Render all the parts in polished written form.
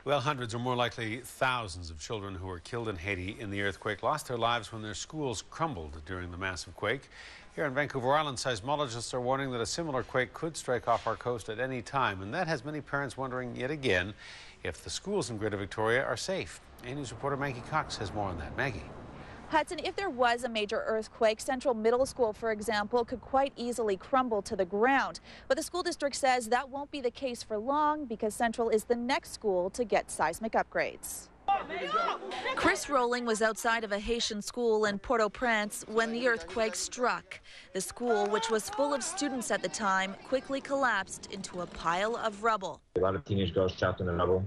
Well, hundreds or more likely thousands of children who were killed in Haiti in the earthquake lost their lives when their schools crumbled during the massive quake. Here on Vancouver Island, seismologists are warning that a similar quake could strike off our coast at any time, and that has many parents wondering yet again if the schools in Greater Victoria are safe. A-News reporter Maggie Cox has more on that. Maggie. Hudson, if there was a major earthquake, Central Middle School, for example, could quite easily crumble to the ground. But the school district says that won't be the case for long because Central is the next school to get seismic upgrades. Chris Rowling was outside of a Haitian school in Port-au-Prince when the earthquake struck. The school, which was full of students at the time, quickly collapsed into a pile of rubble. A lot of teenage girls trapped in the rubble,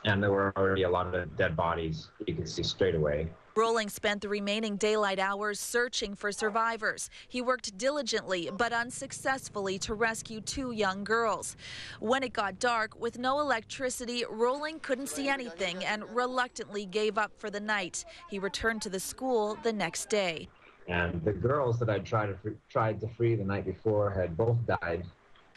and there were already a lot of dead bodies you could see straight away. Rowling spent the remaining daylight hours searching for survivors. He worked diligently but unsuccessfully to rescue two young girls. When it got dark, with no electricity, Rowling couldn't see anything and reluctantly gave up for the night. He returned to the school the next day. And the girls that I tried to free the night before had both died.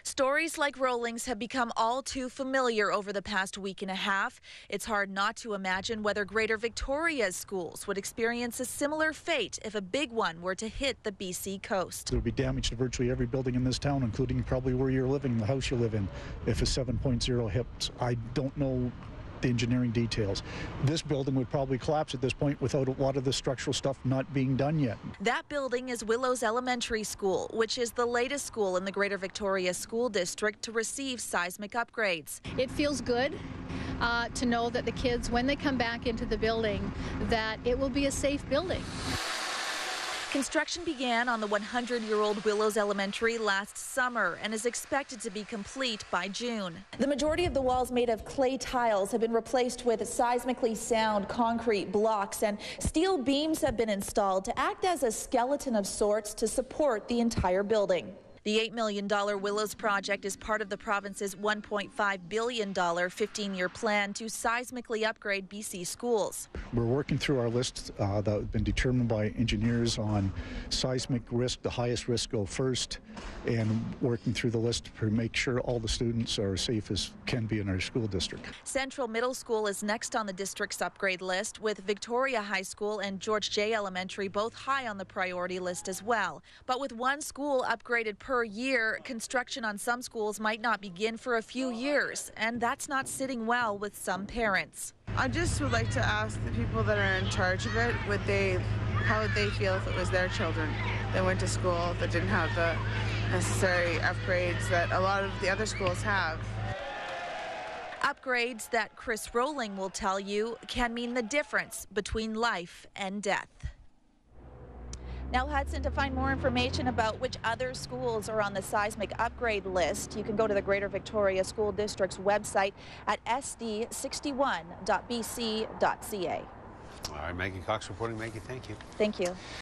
Stories like Rowling's have become all too familiar over the past week and a half. It's hard not to imagine whether Greater Victoria's schools would experience a similar fate if a big one were to hit the BC coast. There would be damage to virtually every building in this town, including probably where you're living, the house you live in, if a 7.0 hits. I don't know the engineering details. This building would probably collapse at this point without a lot of the structural stuff not being done yet. That building is Willows Elementary School, which is the latest school in the Greater Victoria School District to receive seismic upgrades. It feels good to know that the kids, when they come back into the building, that it will be a safe building. Construction began on the 100-year-old Willows Elementary last summer and is expected to be complete by June. The majority of the walls made of clay tiles have been replaced with seismically sound concrete blocks, and steel beams have been installed to act as a skeleton of sorts to support the entire building. The $8 million Willows project is part of the province's $1.5 billion 15-year plan to seismically upgrade BC schools. We're working through our list that have been determined by engineers on seismic risk. The highest risk go first, and working through the list to make sure all the students are as safe as can be in our school district. Central Middle School is next on the district's upgrade list, with Victoria High School and George J. Elementary both high on the priority list as well. But with one school upgraded per year, construction on some schools might not begin for a few years, and that's not sitting well with some parents. I just would like to ask the people that are in charge of it, how would they feel if it was their children that went to school that didn't have the necessary upgrades that a lot of the other schools have. Upgrades that Chris Rowling will tell you can mean the difference between life and death. Now, Hudson, to find more information about which other schools are on the seismic upgrade list, you can go to the Greater Victoria School District's website at sd61.bc.ca. All right, Maggie Cox reporting. Maggie, thank you. Thank you.